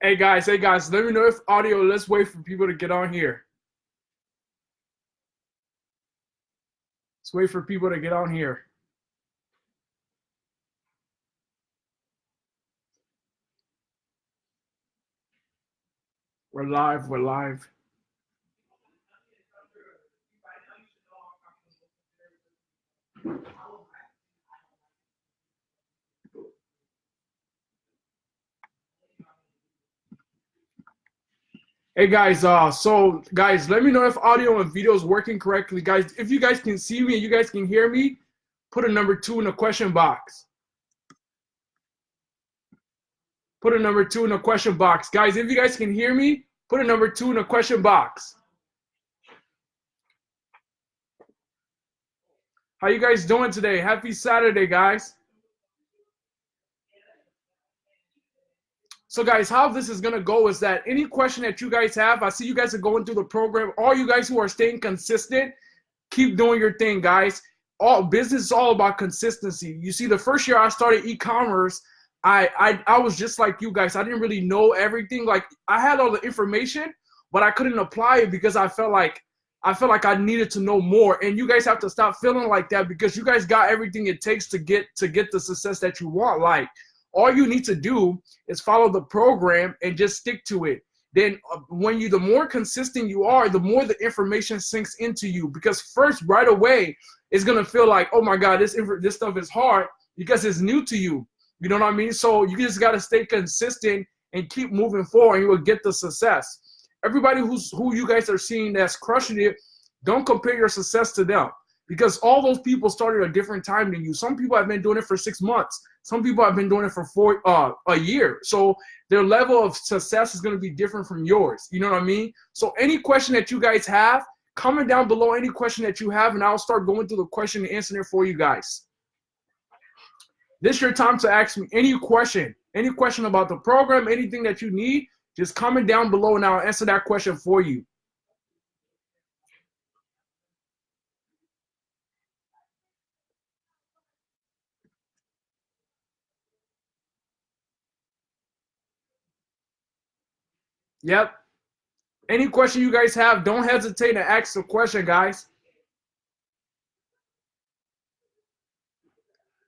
Hey guys, let me know if audio, let's wait for people to get on here. Let's wait for people to get on here. We're live, we're live. Hey guys, so guys, let me know if audio and video is working correctly. Guys, if you guys can see me and you guys can hear me, put a number 2 in the question box. Put a number 2 in the question box. Guys, if you guys can hear me, put a number 2 in the question box. How you guys doing today? Happy Saturday, guys. So guys, how this is gonna go is that any question that you guys have, I see you guys are going through the program. All you guys who are staying consistent, keep doing your thing, guys. All business is all about consistency. You see, the first year I started e-commerce, I was just like you guys. I didn't really know everything. Like I had all the information, but I couldn't apply it because I felt like I needed to know more. And you guys have to stop feeling like that because you guys got everything it takes to get the success that you want. Like all you need to do is follow the program and just stick to it. Then the more consistent you are, the more the information sinks into you. Because first, right away, it's gonna feel like, oh my God, this stuff is hard because it's new to you. You know what I mean? So you just gotta stay consistent and keep moving forward, and you will get the success. Everybody who you guys are seeing that's crushing it, don't compare your success to them. Because all those people started at a different time than you. Some people have been doing it for 6 months. Some people have been doing it for a year. So their level of success is going to be different from yours. You know what I mean? So any question that you guys have, comment down below any question that you have, and I'll start going through the question and answering it for you guys. This is your time to ask me any question about the program, anything that you need. Just comment down below, and I'll answer that question for you. Yep. Any question you guys have, don't hesitate to ask the question, guys.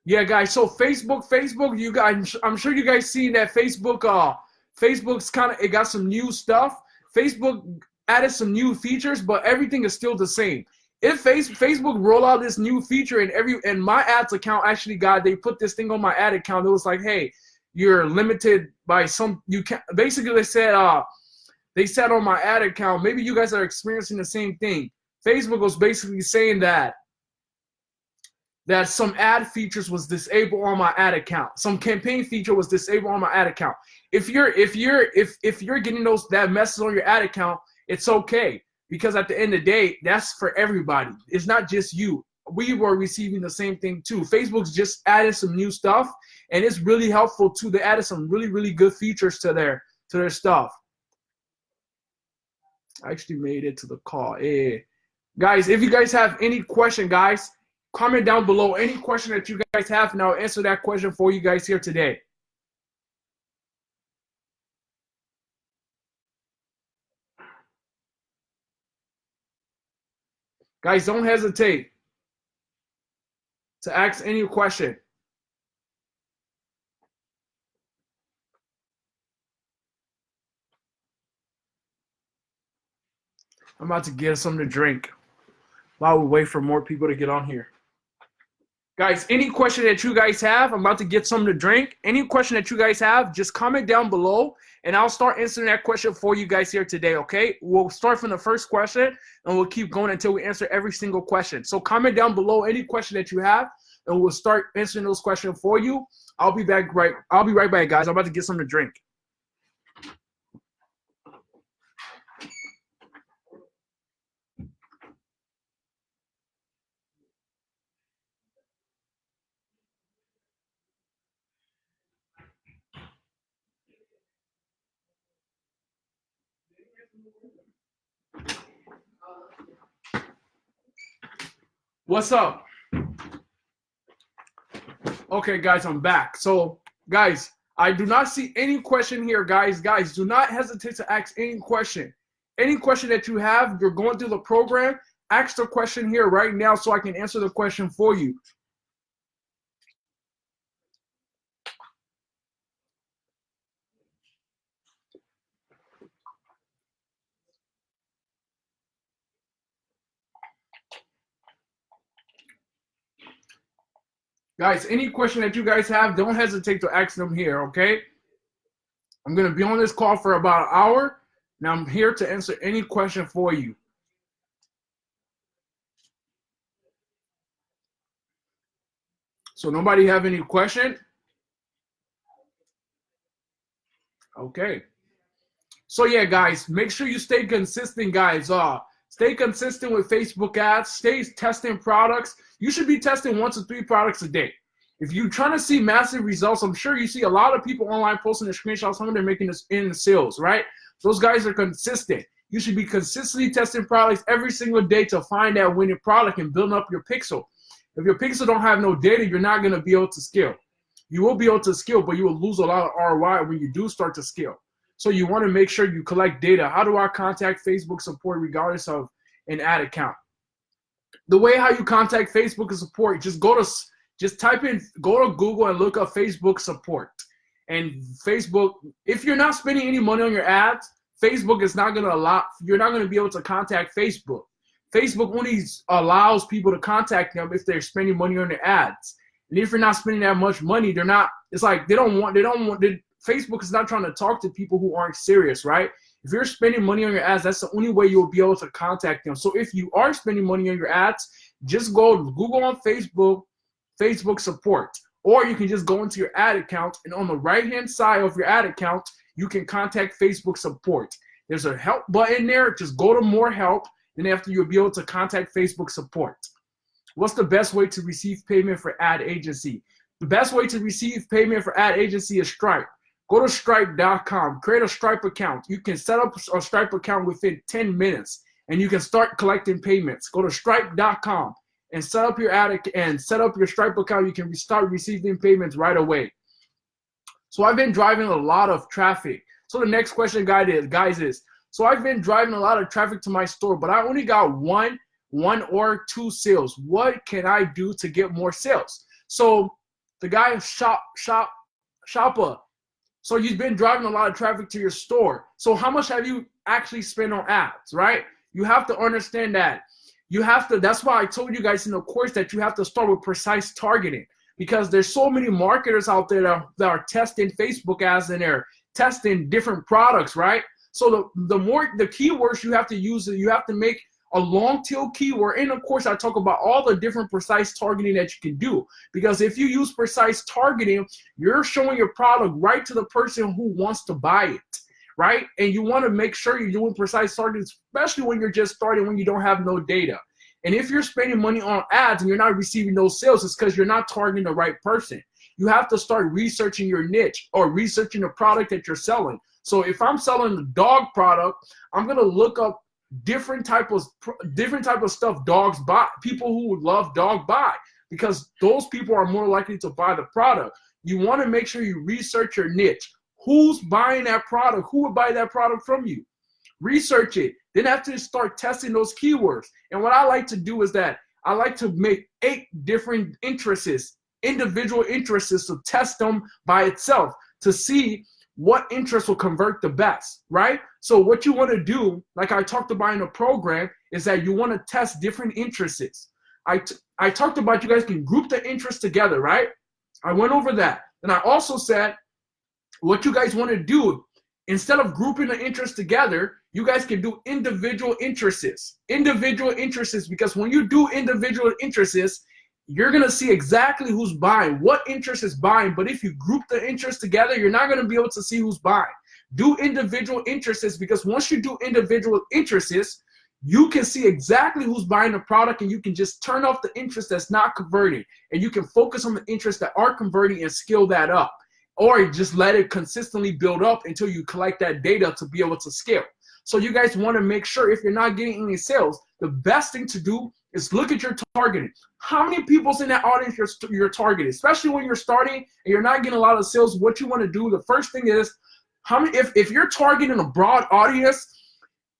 Yeah, guys. So Facebook, you guys, I'm sure you guys seen that Facebook's it got some new stuff. Facebook added some new features, but everything is still the same. If Facebook roll out this new feature and my ads account actually they put this thing on my ad account. It was like, hey, you're limited by you can't. Basically, they said on my ad account, maybe you guys are experiencing the same thing. Facebook was basically saying that some ad features was disabled on my ad account. Some campaign feature was disabled on my ad account. If you're getting that message on your ad account, it's okay. Because at the end of the day, that's for everybody. It's not just you. We were receiving the same thing too. Facebook's just added some new stuff, and it's really helpful too. They added some really, really good features to their stuff. I actually made it to the call. Yeah. Guys, if you guys have any question, guys, comment down below any question that you guys have, and I'll answer that question for you guys here today. Guys, don't hesitate to ask any question. I'm about to get something to drink while we wait for more people to get on here. Guys, any question that you guys have, I'm about to get something to drink. Any question that you guys have, just comment down below, and I'll start answering that question for you guys here today, okay? We'll start from the first question, and we'll keep going until we answer every single question. So comment down below any question that you have, and we'll start answering those questions for you. I'll be right back, guys. I'm about to get something to drink. What's up? Okay, guys, I'm back. So, guys, I do not see any question here, guys. Guys, do not hesitate to ask any question. Any question that you have, you're going through the program, ask the question here right now so I can answer the question for you. Guys, any question that you guys have, don't hesitate to ask them here, okay? I'm going to be on this call for about an hour. Now I'm here to answer any question for you. So nobody have any question? Okay. So yeah, guys, make sure you stay consistent, guys. Stay consistent with Facebook ads. Stay testing products. You should be testing 1 to 3 products a day. If you're trying to see massive results, I'm sure you see a lot of people online posting their screenshots. Some of them making this in sales, right? Those guys are consistent. You should be consistently testing products every single day to find that winning product and building up your pixel. If your pixel don't have no data, you're not going to be able to scale. You will be able to scale, but you will lose a lot of ROI when you do start to scale. So you want to make sure you collect data. How do I contact Facebook support regardless of an ad account? The way how you contact Facebook support, just type in, go to Google and look up Facebook support. And Facebook, if you're not spending any money on your ads, Facebook is not going to allow, you're not going to be able to contact Facebook. Facebook only allows people to contact them if they're spending money on their ads. And if you're not spending that much money, they're not, it's like Facebook is not trying to talk to people who aren't serious, right? If you're spending money on your ads, that's the only way you'll be able to contact them. So if you are spending money on your ads, just go Google on Facebook support, or you can just go into your ad account, and on the right-hand side of your ad account, you can contact Facebook support. There's a help button there. Just go to more help, and after you'll be able to contact Facebook support. What's the best way to receive payment for ad agency? The best way to receive payment for ad agency is Stripe. Go to Stripe.com, create a Stripe account. You can set up a Stripe account within 10 minutes, and you can start collecting payments. Go to Stripe.com and set up your Stripe account. You can start receiving payments right away. So I've been driving a lot of traffic. So the next question, guys, is, so I've been driving a lot of traffic to my store, but I only got one or two sales. What can I do to get more sales? So the guy Shoppa. So you've been driving a lot of traffic to your store. So how much have you actually spent on ads, right? You have to understand that. That's why I told you guys in the course that you have to start with precise targeting, because there's so many marketers out there that are testing Facebook ads and they're testing different products, right? So the keywords you have to use, you have to make a long tail keyword. And of course, I talk about all the different precise targeting that you can do. Because if you use precise targeting, you're showing your product right to the person who wants to buy it, right? And you want to make sure you're doing precise targeting, especially when you're just starting, when you don't have no data. And if you're spending money on ads and you're not receiving those sales, it's because you're not targeting the right person. You have to start researching your niche or researching the product that you're selling. So if I'm selling the dog product, I'm going to look up different type of stuff dogs buy, people who would love dog buy, because those people are more likely to buy the product. You want to make sure you research your niche. Who's buying that product? Who would buy that product from you? Research it. Then after you start testing those keywords. And what I like to do is that I like to make 8 different individual interests, to test them by itself to see what interest will convert the best, right? So what you want to do, like I talked about in the program, is that you want to test different interests. I talked about you guys can group the interests together, right? I went over that. And I also said what you guys want to do, instead of grouping the interests together, you guys can do individual interests. Individual interests, because when you do individual interests, you're going to see exactly who's buying, what interest is buying. But if you group the interests together, you're not going to be able to see who's buying. Do individual interests, because once you do individual interests, you can see exactly who's buying the product, and you can just turn off the interest that's not converting, and you can focus on the interests that are converting and scale that up, or just let it consistently build up until you collect that data to be able to scale. So you guys want to make sure, if you're not getting any sales, the best thing to do is look at your targeting. How many people's in that audience you're targeting? Especially when you're starting and you're not getting a lot of sales, what you want to do, the first thing is, how many, if you're targeting a broad audience,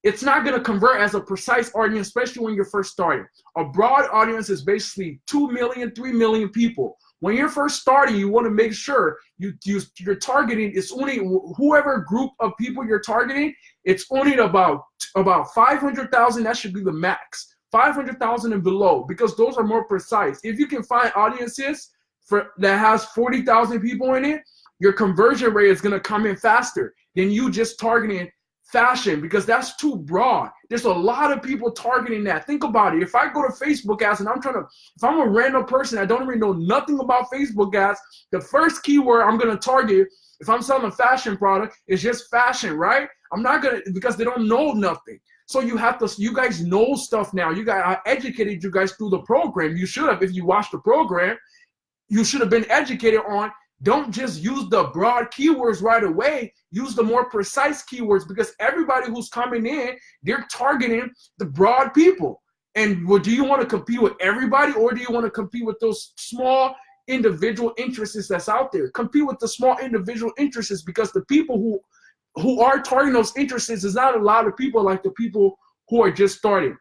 it's not going to convert as a precise audience, especially when you're first starting. A broad audience is basically 2 million, 3 million people. When you're first starting, you want to make sure you're targeting, it's only whoever group of people you're targeting, it's only about 500,000, that should be the max. 500,000 and below, because those are more precise. If you can find audiences that has 40,000 people in it, your conversion rate is going to come in faster than you just targeting fashion, because that's too broad. There's a lot of people targeting that. Think about it. If I go to Facebook ads and if I'm a random person, I don't even know nothing about Facebook ads, the first keyword I'm going to target, if I'm selling a fashion product, is just fashion, right? I'm not going to, because they don't know nothing. So you guys know stuff now. I educated you guys through the program. You should have, if you watched the program, you should have been educated on, don't just use the broad keywords right away. Use the more precise keywords, because everybody who's coming in, they're targeting the broad people. And do you want to compete with everybody, or do you want to compete with those small individual interests that's out there? Compete with the small individual interests, because the people who are targeting those interests is not a lot of people like the people who are just starting.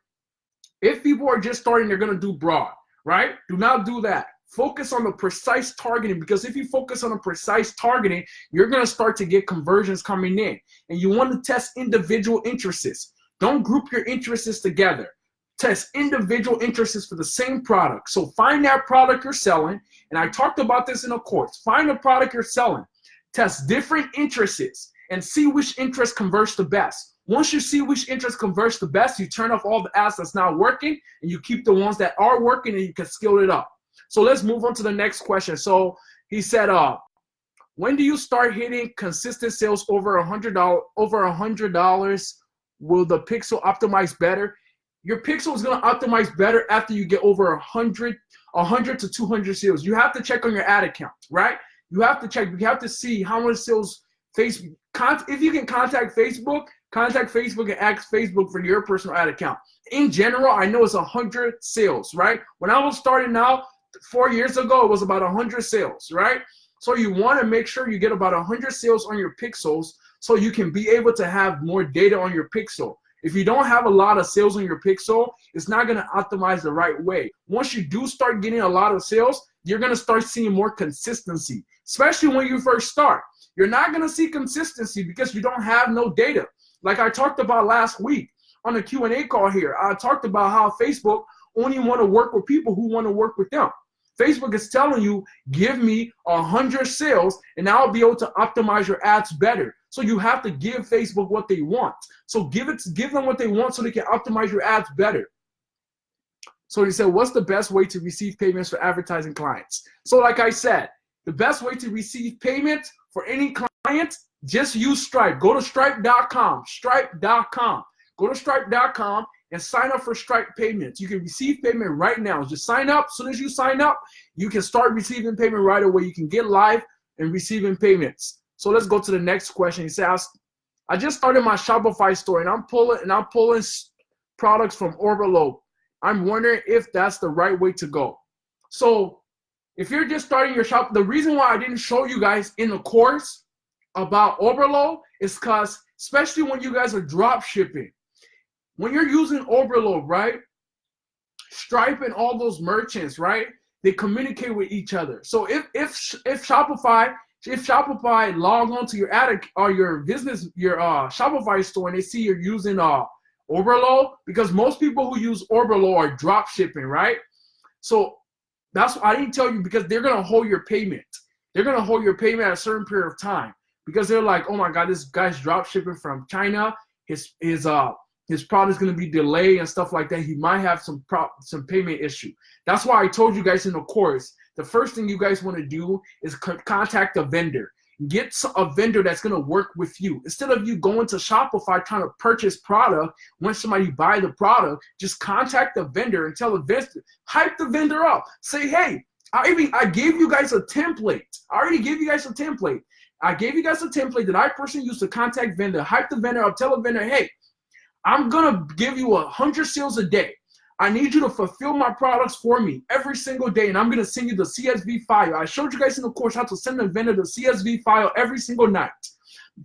If people are just starting, they're going to do broad, right? Do not do that. Focus on the precise targeting, because if you focus on the precise targeting, you're going to start to get conversions coming in. And you want to test individual interests. Don't group your interests together. Test individual interests for the same product. So find that product you're selling, and I talked about this in a course. Find the product you're selling. Test different interests and see which interest converts the best. Once you see which interest converts the best, you turn off all the ads that's not working, and you keep the ones that are working, and you can scale it up. So let's move on to the next question. So he said, when do you start hitting consistent sales over $100? Over $100, will the pixel optimize better? Your pixel is going to optimize better after you get over 100 to 200 sales. You have to check on your ad account, right? You have to check. You have to see how much sales Facebook. If you can contact Facebook and ask Facebook for your personal ad account. In general, I know it's 100 sales, right? When I was starting out 4 years ago, it was about 100 sales, right? So you want to make sure you get about 100 sales on your pixels, so you can be able to have more data on your pixel. If you don't have a lot of sales on your pixel, it's not going to optimize the right way. Once you do start getting a lot of sales, you're going to start seeing more consistency, especially when you first start. You're not going to see consistency because you don't have no data. Like I talked about last week on the Q&A call here, I talked about how Facebook only want to work with people who want to work with them. Facebook is telling you, give me 100 sales and I'll be able to optimize your ads better. So you have to give Facebook what they want. So give them what they want so they can optimize your ads better. So he said, what's the best way to receive payments for advertising clients? So like I said, the best way to receive payments for any client, just use Stripe. Go to stripe.com, stripe.com. Go to stripe.com and sign up for Stripe payments. You can receive payment right now. Just sign up. As soon as you sign up, you can start receiving payment right away. You can get live and receiving payments. So let's go to the next question. He says, I just started my Shopify store and I'm pulling products from Overload. I'm wondering if that's the right way to go. So if you're just starting your shop, the reason why I didn't show you guys in the course about Overload is because, especially when you guys are drop shipping, when you're using Overload, right? Stripe and all those merchants, right? They communicate with each other. So if Shopify log on to your ad or your business, your Shopify store, and they see you're using Overload, because most people who use Overload are drop shipping, right? So that's why I didn't tell you, because they're gonna hold your payment. They're gonna hold your payment at a certain period of time, because they're like, oh my God, this guy's drop shipping from China. His product is going to be delayed and stuff like that. He might have some payment issue. That's why I told you guys in the course, the first thing you guys want to do is contact a vendor. Get a vendor that's going to work with you. Instead of you going to Shopify trying to purchase product, when somebody buy the product, just contact the vendor and tell the vendor, hype the vendor up. Say, hey, I gave you guys a template. I already gave you guys a template. I gave you guys a template that I personally used to contact vendor, hype the vendor up, tell the vendor, hey, I'm going to give you 100 sales a day. I need you to fulfill my products for me every single day, and I'm going to send you the CSV file. I showed you guys in the course how to send the vendor the CSV file every single night.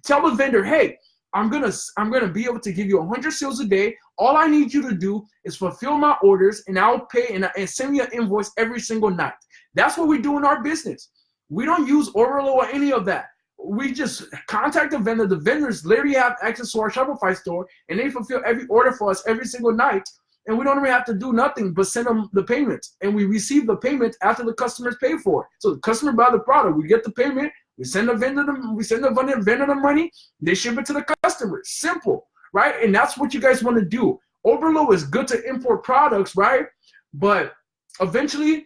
Tell the vendor, hey, I'm gonna be able to give you 100 sales a day. All I need you to do is fulfill my orders, and I'll pay and send me an invoice every single night. That's what we do in our business. We don't use Overload or any of that. We just contact the vendor. The vendors literally have access to our Shopify store, and they fulfill every order for us every single night. And we don't even have to do nothing but send them the payment. And we receive the payment after the customers pay for it. So the customer buy the product, we get the payment, we send the vendor the money, they ship it to the customer. Simple, right? And that's what you guys want to do. Overload is good to import products, right? But eventually,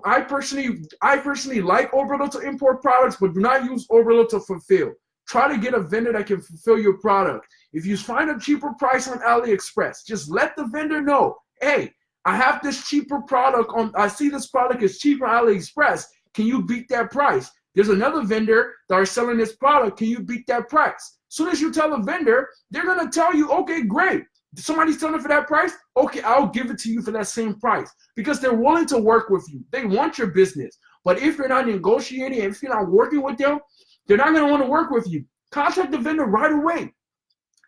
I personally like Overload to import products, but do not use Overload to fulfill. Try to get a vendor that can fulfill your product. If you find a cheaper price on AliExpress, just let the vendor know, hey, I have this cheaper product I see this product is cheaper on AliExpress. Can you beat that price? There's another vendor that are selling this product. Can you beat that price? As soon as you tell the vendor, they're going to tell you, okay, great. Somebody's selling it for that price? Okay, I'll give it to you for that same price, because they're willing to work with you. They want your business. But if you're not negotiating, if you're not working with them, they're not going to want to work with you. Contact the vendor right away.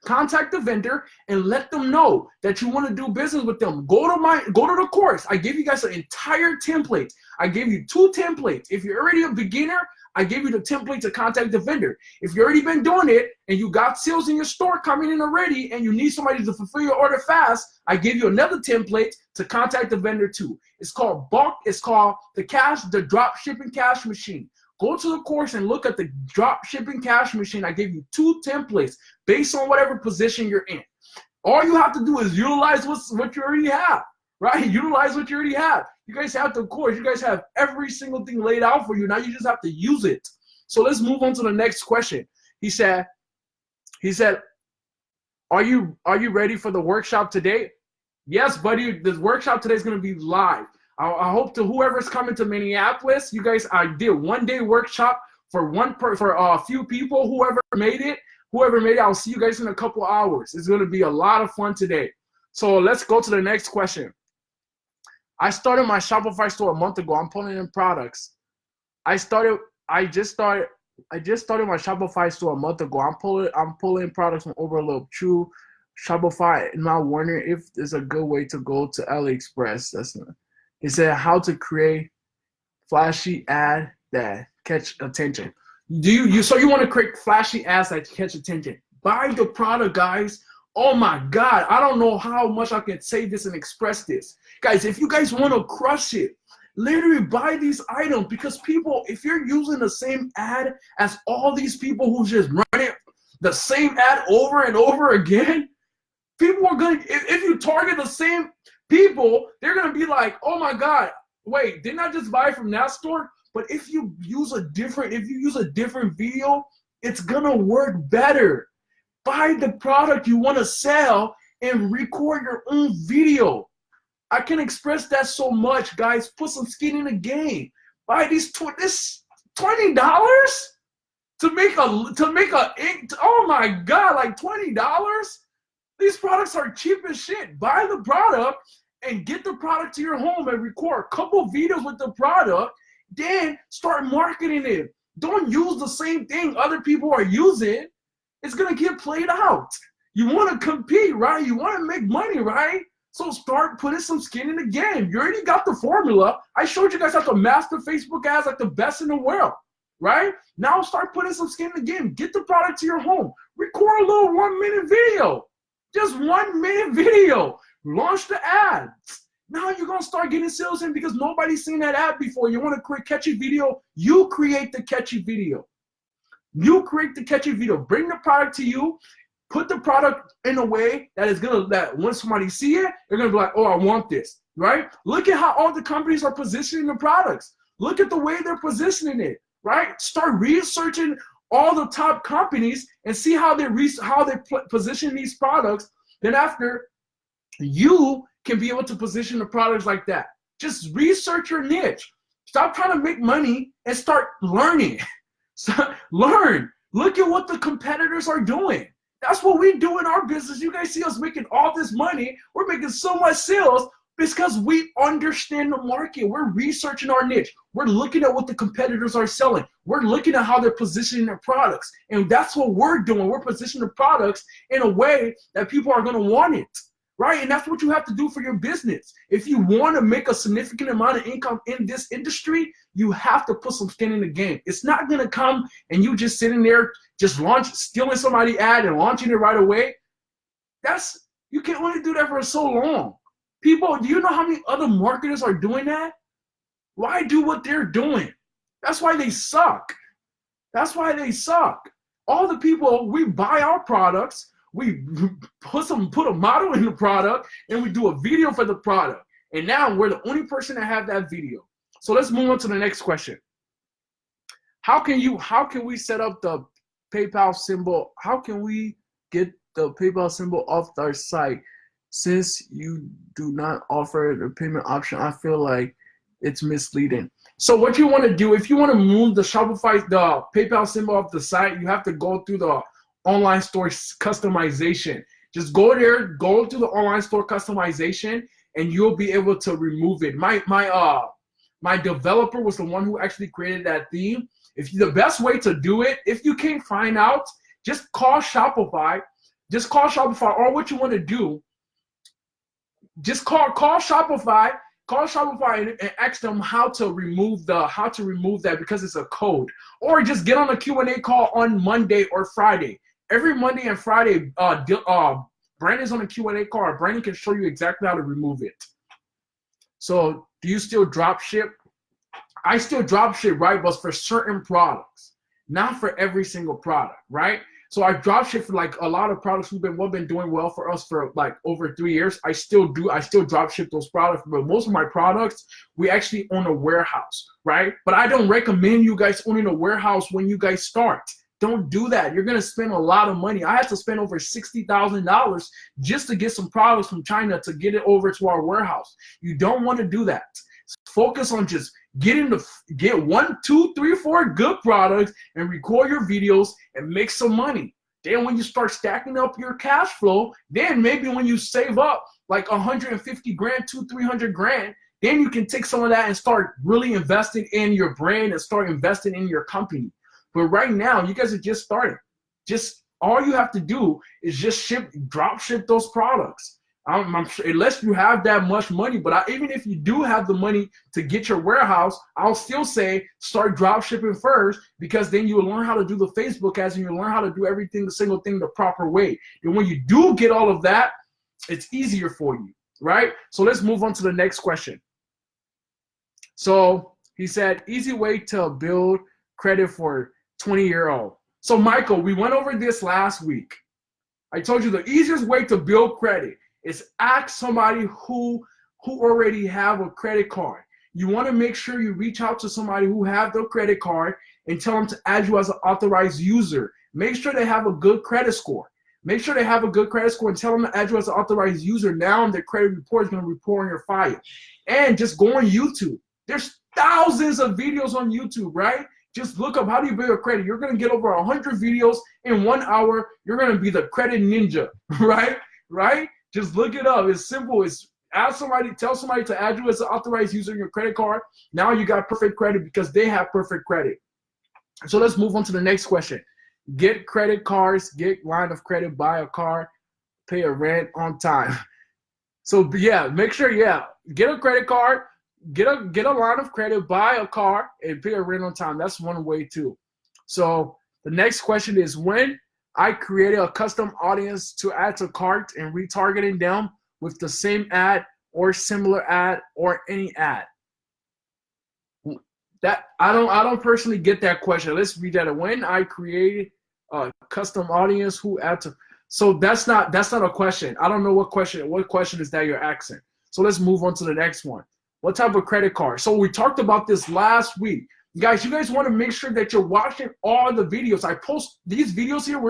Contact the vendor and let them know that you want to do business with them. Go to the course. I gave you guys an entire template. I gave you 2 templates. If you're already a beginner, I gave you the template to contact the vendor. If you've already been doing it and you got sales in your store coming in already and you need somebody to fulfill your order fast, I gave you another template to contact the vendor too. It's called the drop shipping cash machine. Go to the course and look at the drop shipping cash machine. I gave you 2 templates based on whatever position you're in. All you have to do is utilize what you already have, right? Utilize what you already have. You guys have the course. You guys have every single thing laid out for you. Now you just have to use it. So let's move on to the next question. He said, are you ready for the workshop today? Yes, buddy. This workshop today is going to be live. I hope to whoever's coming to Minneapolis, you guys, I did 1-day workshop for a few people. Whoever made it, I'll see you guys in a couple hours. It's going to be a lot of fun today. So let's go to the next question. I started my Shopify store a month ago. I'm pulling in products. I just started my Shopify store a month ago. I'm pulling products from Overload. True, Shopify. And I'm wondering if there's a good way to go to AliExpress. He said how to create flashy ad that catch attention. So you want to create flashy ads that catch attention? Buy the product, guys. Oh my God, I don't know how much I can say this and express this. Guys, if you guys want to crush it, literally buy these items, because people, if you're using the same ad as all these people who just run it, the same ad over and over again, people are going to, if you target the same people, they're going to be like, oh my God, wait, didn't I just buy from that store? But if you use a different video, it's going to work better. Buy the product you want to sell and record your own video. I can express that so much, guys. Put some skin in the game. Buy this $20 to make oh my God, like $20? These products are cheap as shit. Buy the product and get the product to your home and record a couple videos with the product. Then start marketing it. Don't use the same thing other people are using. It's going to get played out. You want to compete, right? You want to make money, right? So start putting some skin in the game. You already got the formula. I showed you guys how to master Facebook ads like the best in the world, right? Now start putting some skin in the game. Get the product to your home. Record a little 1-minute video. Just 1-minute video. Launch the ad. Now you're going to start getting sales in because nobody's seen that ad before. You want to create a catchy video? You create the catchy video. You create the catchy video. Bring the product to you. Put the product in a way that when somebody see it, they're going to be like, oh, I want this, right? Look at how all the companies are positioning the products. Look at the way they're positioning it, right? Start researching all the top companies and see how they position these products. Then after, you can be able to position the products like that. Just research your niche. Stop trying to make money and start learning. Learn. Look at what the competitors are doing. That's what we do in our business. You guys see us making all this money. We're making so much sales. It's because we understand the market. We're researching our niche. We're looking at what the competitors are selling. We're looking at how they're positioning their products. And that's what we're doing. We're positioning the products in a way that people are going to want it, right? And that's what you have to do for your business. If you want to make a significant amount of income in this industry, you have to put some skin in the game. It's not going to come and you just sitting there, just stealing somebody's ad and launching it right away. You can only do that for so long. People, do you know how many other marketers are doing that? Why do what they're doing? That's why they suck. That's why they suck. All the people, we buy our products, we put a model in the product, and we do a video for the product. And now we're the only person that have that video. So let's move on to the next question. How can we set up the PayPal symbol? How can we get the PayPal symbol off our site? Since you do not offer the payment option, I feel like it's misleading. So what you want to do, if you want to move the PayPal symbol off the site, you have to go through the online store customization. Just go there, go to the online store customization, and you'll be able to remove it. My developer was the one who actually created that theme. The best way to do it, if you can't find out, just call Shopify. Just call Shopify, or what you want to do, just call Shopify and ask them how to remove that, because it's a code. Or just get on a Q&A call on Monday or Friday. Every Monday and Friday, Brandon's on a Q&A call. Brandon can show you exactly how to remove it. So do you still drop ship? I still drop ship, right? But for certain products, not for every single product, right? So I drop ship for like a lot of products who've been doing well for us for like over 3 years. I still drop ship those products, but most of my products, we actually own a warehouse, right? But I don't recommend you guys owning a warehouse when you guys start. Don't do that. You're going to spend a lot of money. I had to spend over $60,000 just to get some products from China to get it over to our warehouse. You don't want to do that. Focus on just get 1, 2, 3, 4 good products and record your videos and make some money. Then when you start stacking up your cash flow, then maybe when you save up like 150 grand, 200-300 grand, then you can take some of that and start really investing in your brand and start investing in your company. But right now, you guys are just starting. Just all you have to do is just drop ship those products. I'm sure, unless you have that much money, but even if you do have the money to get your warehouse, I'll still say start drop shipping first, because then you'll learn how to do the Facebook ads and you'll learn how to do everything, the single thing, the proper way. And when you do get all of that, it's easier for you, right? So let's move on to the next question. So he said, easy way to build credit for 20-year-old. So Michael, we went over this last week. I told you the easiest way to build credit is ask somebody who already have a credit card. You want to make sure you reach out to somebody who have the credit card and tell them to add you as an authorized user. Make sure they have a good credit score. Make sure they have a good credit score and tell them to add you as an authorized user. Now their credit report is going to report on your file. And just go on YouTube. There's thousands of videos on YouTube, right? Just look up how do you build a credit. You're going to get over 100 videos in 1 hour. You're going to be the credit ninja, right? Right? Just look it up. It's simple. Tell somebody to add you as an authorized user in your credit card. Now you got perfect credit because they have perfect credit. So let's move on to the next question. Get credit cards, get line of credit, buy a car, pay a rent on time. So yeah, make sure, get a credit card, get a line of credit, buy a car, and pay a rent on time. That's one way too. So the next question is, when I created a custom audience to add to cart and retargeting them with the same ad or similar ad or any ad. That I don't personally get that question. Let's read that. When I created a custom audience who add to, so that's not a question. I don't know what question is that you're asking. So let's move on to the next one. What type of credit card? So we talked about this last week. Guys, you guys want to make sure that you're watching all the videos. I post these videos here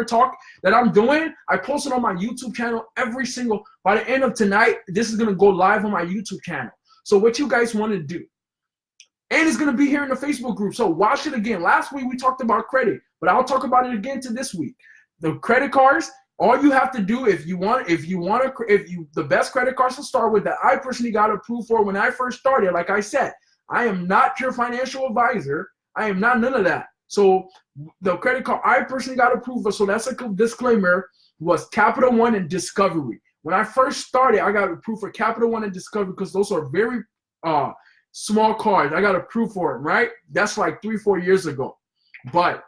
that I'm doing. I post it on my YouTube channel every single, by the end of tonight, this is going to go live on my YouTube channel. So what you guys want to do. And it's going to be here in the Facebook group. So watch it again. Last week we talked about credit, but I'll talk about it again to this week. The credit cards, All you have to do, the best credit cards to start with that I personally got approved for when I first started, like I said, I am not your financial advisor. I am not none of that. So the credit card I personally got approved for, so that's a disclaimer, was Capital One and Discovery. When I first started, I got approved for Capital One and Discovery because those are very small cards. I got approved for them, right? That's like 3-4 years ago. But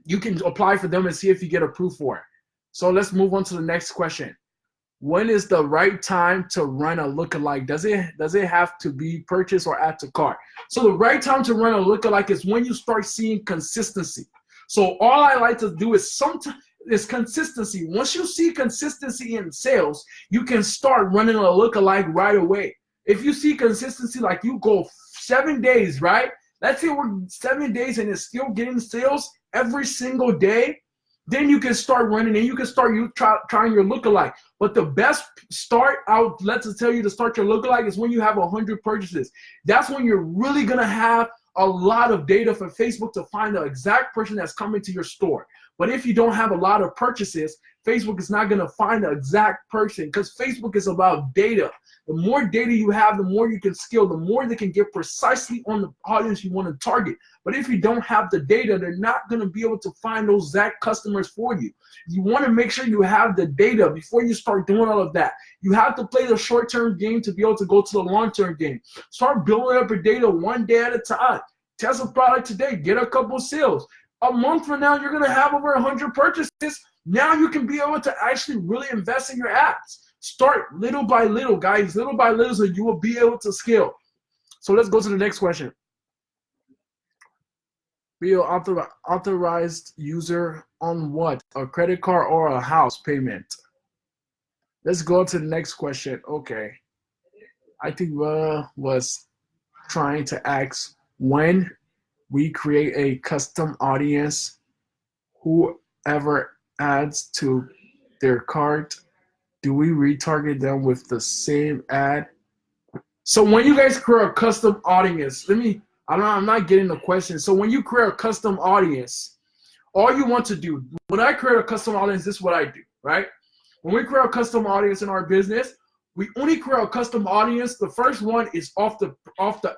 you can apply for them and see if you get approved for it. So let's move on to the next question. When is the right time to run a lookalike? Does it have to be purchased or add to cart? So the right time to run a lookalike is when you start seeing consistency. So all I like to do is consistency. Once you see consistency in sales, you can start running a lookalike right away. If you see consistency, like you go 7 days, right? Let's say we're 7 days and it's still getting sales every single day, then you can start running and you can start trying your lookalike. But the best start, let's tell you to start your lookalike is when you have 100 purchases. That's when you're really gonna have a lot of data for Facebook to find the exact person that's coming to your store. But if you don't have a lot of purchases, Facebook is not gonna find the exact person because Facebook is about data. The more data you have, the more you can scale, the more they can get precisely on the audience you want to target. But if you don't have the data, they're not going to be able to find those exact customers for you. You want to make sure you have the data before you start doing all of that. You have to play the short-term game to be able to go to the long-term game. Start building up your data one day at a time. Test a product today. Get a couple sales. A month from now, you're going to have over 100 purchases. Now you can be able to actually really invest in your ads. Start little by little, guys. Little by little, so you will be able to scale. So let's go to the next question. Be an authorized user on what? A credit card or a house payment? Let's go to the next question. Okay. I think was trying to ask when we create a custom audience, whoever adds to their cart, do we retarget them with the same ad? So when you guys create a custom audience, I'm not getting the question. So when you create a custom audience, all you want to do, when I create a custom audience, this is what I do, right? When we create a custom audience in our business, we only create a custom audience. The first one is off the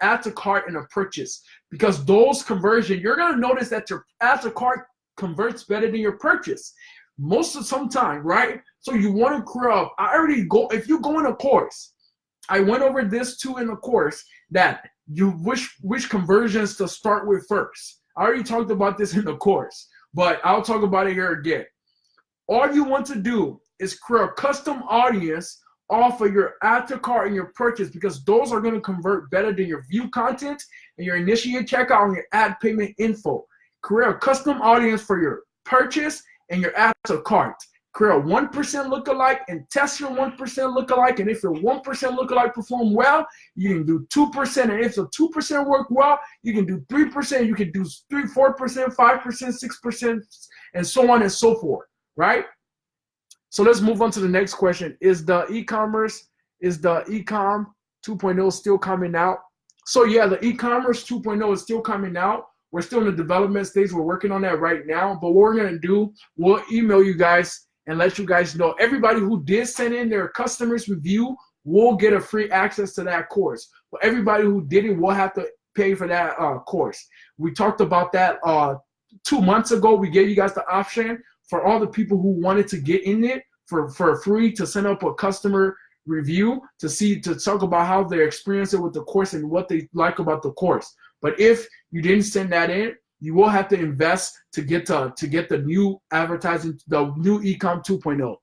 add to cart and a purchase, because those conversion, you're gonna notice that your add to cart converts better than your purchase most of some time, right? So you want to create. If you go in a course, I went over this too in the course, that you which conversions to start with first. I already talked about this in the course, but I'll talk about it here again. All you want to do is create a custom audience off of your add to cart and your purchase, because those are going to convert better than your view content and your initiate checkout and your ad payment info. Create a custom audience for your purchase and your add to cart. Create a 1% lookalike and test your 1% lookalike. And if your 1% lookalike perform well, you can do 2%. And if the 2% work well, you can do 3%. You can do 4%, 5%, 6%, and so on and so forth, right? So let's move on to the next question. Is the e-com 2.0 still coming out? So yeah, the e-commerce 2.0 is still coming out. We're still in the development stage. We're working on that right now. But what we're going to do, we'll email you guys and let you guys know. Everybody who did send in their customers review will get a free access to that course. But everybody who didn't will have to pay for that course. We talked about that 2 months ago. We gave you guys the option for all the people who wanted to get in it for free to send up a customer review to talk about how they experience it with the course and what they like about the course. But if you didn't send that in, you will have to invest to get the new advertising, the new Ecom 2.0.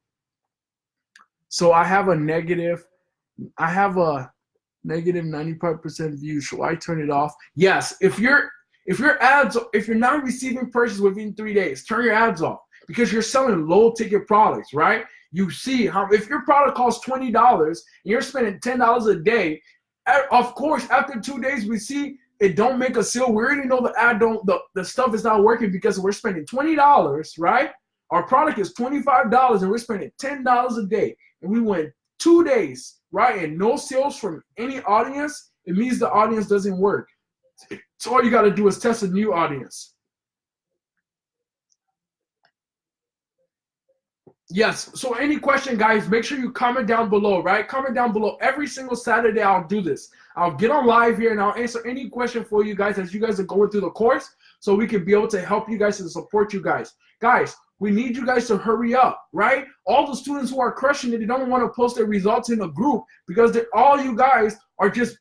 So I have a negative 95% view. Should I turn it off? Yes. If you're not receiving purchases within 3 days, turn your ads off, because you're selling low ticket products, right? You see how if your product costs $20 and you're spending $10 a day, of course, after 2 days we see it don't make a sale. We already know the stuff is not working because we're spending $20, right? Our product is $25 and we're spending $10 a day. And we went 2 days, right? And no sales from any audience. It means the audience doesn't work. So all you got to do is test a new audience. Yes. So any question, guys, make sure you comment down below, right? Comment down below. Every single Saturday, I'll do this. I'll get on live here and I'll answer any question for you guys as you guys are going through the course so we can be able to help you guys and support you guys. Guys, we need you guys to hurry up, right? All the students who are crushing it, they don't want to post their results in a group because all you guys are just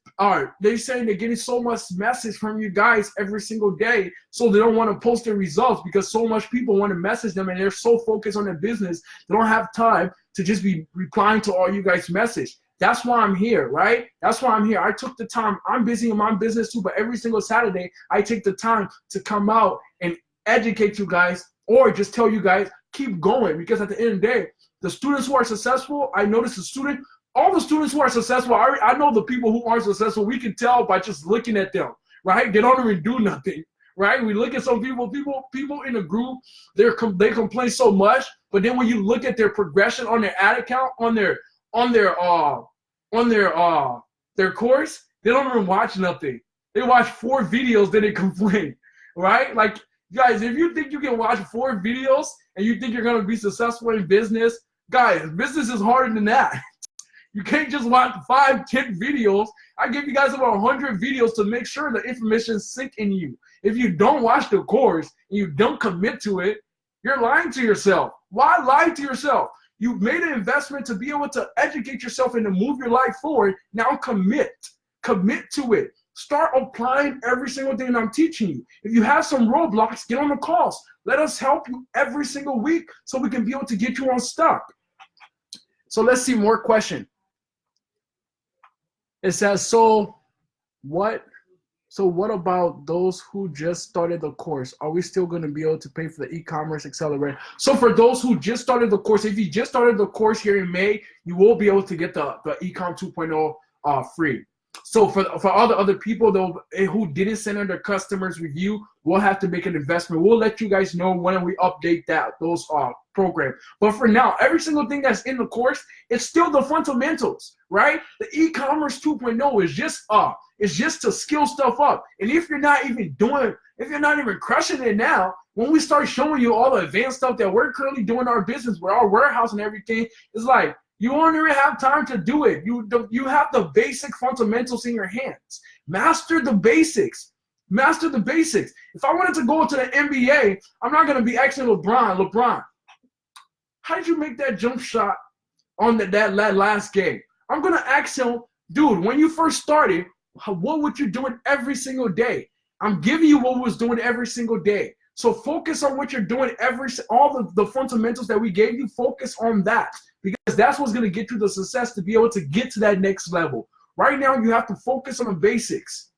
they're saying they're getting so much message from you guys every single day, so they don't want to post their results because so much people want to message them and they're so focused on their business they don't have time to just be replying to all you guys' message. That's why I'm here, right? That's why I'm here. I took the time. I'm busy in my business too, but every single Saturday I take the time to come out and educate you guys, or just tell you guys keep going, because at the end of the day, the students who are successful, I notice all the students who are successful, I know the people who aren't successful, we can tell by just looking at them, right? They don't even do nothing, right? We look at some people in a group, they complain so much, but then when you look at their progression on their ad account, on their course, they don't even watch nothing. They watch 4 videos, then they complain, right? Like, guys, if you think you can watch 4 videos and you think you're gonna be successful in business, guys, business is harder than that. You can't just watch 5, 10 videos. I give you guys about 100 videos to make sure the information sink in you. If you don't watch the course and you don't commit to it, you're lying to yourself. Why lie to yourself? You've made an investment to be able to educate yourself and to move your life forward. Now commit. Commit to it. Start applying every single thing I'm teaching you. If you have some roadblocks, get on the calls. Let us help you every single week so we can be able to get you unstuck. So let's see more question. It says, so what about those who just started the course? Are we still going to be able to pay for the e-commerce accelerator? So for those who just started the course, if you just started the course here in May, you will be able to get the e-com 2.0 free. So for all the other people though who didn't send in their customers review, we'll have to make an investment. We'll let you guys know when we update those program. But for now, every single thing that's in the course, it's still the fundamentals, right? The e-commerce 2.0 is just to skill stuff up. And if you're not even crushing it now, when we start showing you all the advanced stuff that we're currently doing in our business with our warehouse and everything, it's like, you won't even have time to do it. You have the basic fundamentals in your hands. Master the basics. Master the basics. If I wanted to go to the NBA, I'm not going to be asking LeBron, how did you make that jump shot on that last game? I'm going to ask him, dude, when you first started, what were you doing every single day? I'm giving you what we was doing every single day. So focus on what you're doing all the fundamentals that we gave you, focus on that. Because that's what's going to get you the success to be able to get to that next level. Right now, you have to focus on the basics.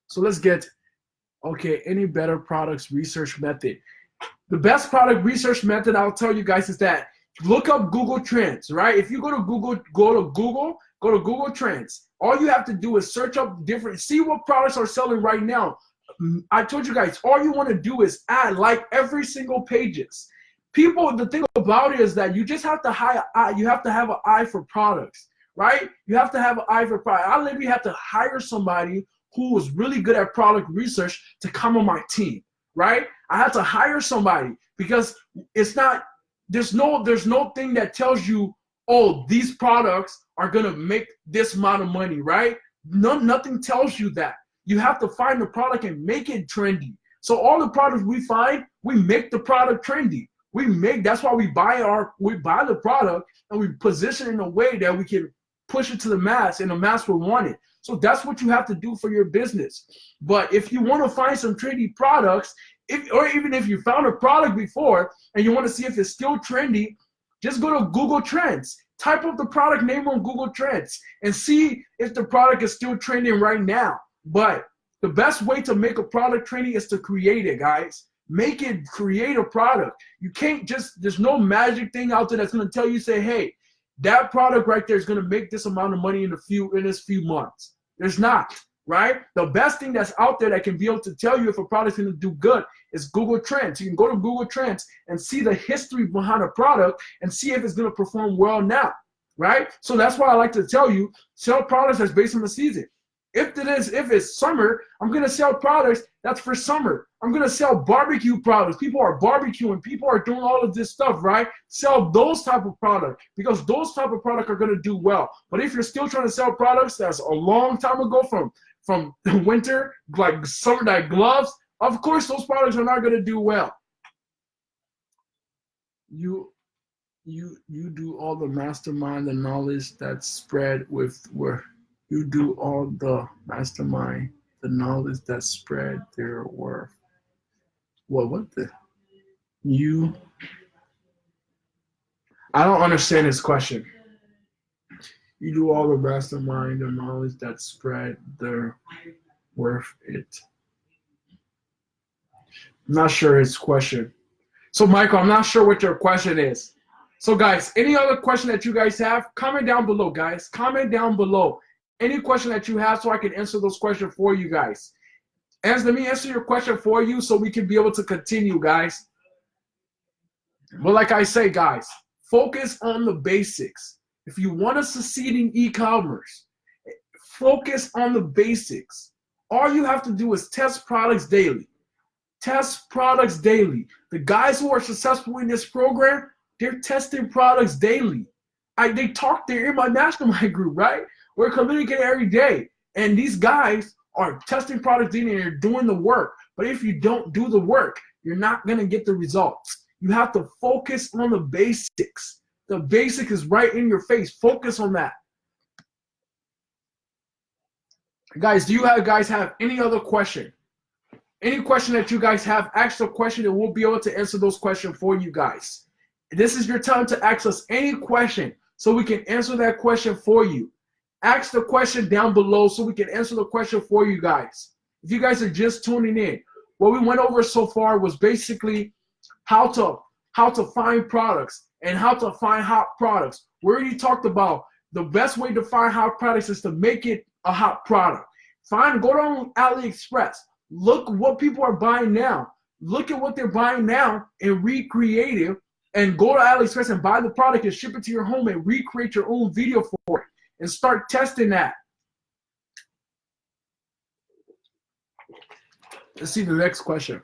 So let's get, okay, any better products research method? The best product research method I'll tell you guys is that look up Google Trends, right? If you go to Google Trends. All you have to do is search up see what products are selling right now. I told you guys, all you want to do is add like every single pages. People, the thing about it is that you just have to have an eye for products, right? You have to have an eye for product. I literally have to hire somebody who is really good at product research to come on my team, right? I have to hire somebody because there's no thing that tells you, oh, these products are gonna make this amount of money, right? Nothing tells you that. You have to find the product and make it trendy. So all the products we find, we make the product trendy. That's why we buy the product and we position it in a way that we can push it to the mass and the mass will want it. So that's what you have to do for your business. But if you want to find some trendy products, or even if you found a product before and you want to see if it's still trendy, just go to Google Trends. Type up the product name on Google Trends and see if the product is still trending right now. But the best way to make a product trendy is to create it, guys. Create a product. You can't there's no magic thing out there that's going to tell you, say, hey, that product right there is going to make this amount of money in this few months. There's not, right? The best thing that's out there that can be able to tell you if a product's going to do good is Google Trends. You can go to Google Trends and see the history behind a product and see if it's going to perform well now, right? So that's why I like to tell you, sell products that's based on the season. If it's summer, I'm going to sell products that's for summer. I'm gonna sell barbecue products. People are barbecuing. People are doing all of this stuff, right? Sell those type of products because those type of products are gonna do well. But if you're still trying to sell products that's a long time ago from winter, like summer, like gloves, of course those products are not gonna do well. You do all the mastermind, the knowledge that's spread with where you do all the mastermind, the knowledge that spread their worth. What the you? I don't understand this question. You do all the mastermind, the knowledge that spread their worth. It. I'm not sure his question. So Michael, I'm not sure what your question is. So guys, any other question that you guys have, comment down below, guys. Comment down below any question that you have so I can answer those questions for you guys. Let me answer your question for you so we can be able to continue, guys. But like I say, guys, focus on the basics. If you want to succeed in e-commerce, focus on the basics. All you have to do is test products daily. Test products daily. The guys who are successful in this program, they're testing products daily. They talk there in my mastermind group, right? We're communicating every day. And these guys are testing products daily and they're doing the work. But if you don't do the work, you're not going to get the results. You have to focus on the basics. The basic is right in your face. Focus on that. Guys, do you guys have any other question? Any question that you guys have, ask the question and we'll be able to answer those questions for you guys. This is your time to ask us any question so we can answer that question for you. Ask the question down below so we can answer the question for you guys. If you guys are just tuning in, what we went over so far was basically how to find products and how to find hot products. We already talked about the best way to find hot products is to make it a hot product. Go to AliExpress. Look what people are buying now. Look at what they're buying now and recreate it. And go to AliExpress and buy the product and ship it to your home and recreate your own video for it. And start testing that. Let's see the next question.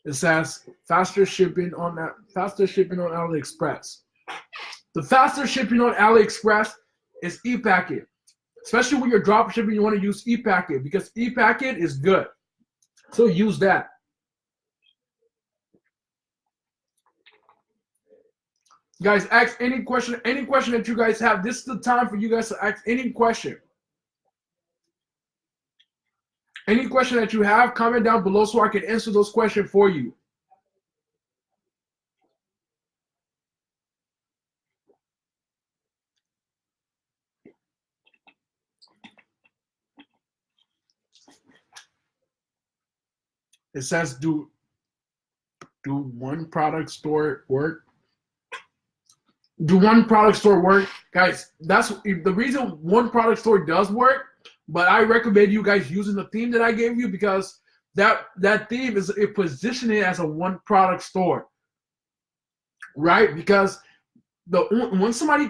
It says faster shipping on AliExpress. The faster shipping on AliExpress is ePacket. Especially when you're drop shipping, you want to use ePacket because ePacket is good. So use that. Guys, ask any question that you guys have. This is the time for you guys to ask any question. Any question that you have, comment down below so I can answer those questions for you. It says, do one product store work? Do one product store work? Guys, that's the reason one product store does work, but I recommend you guys using the theme that I gave you because that theme is positioning it as a one product store, right? Because when somebody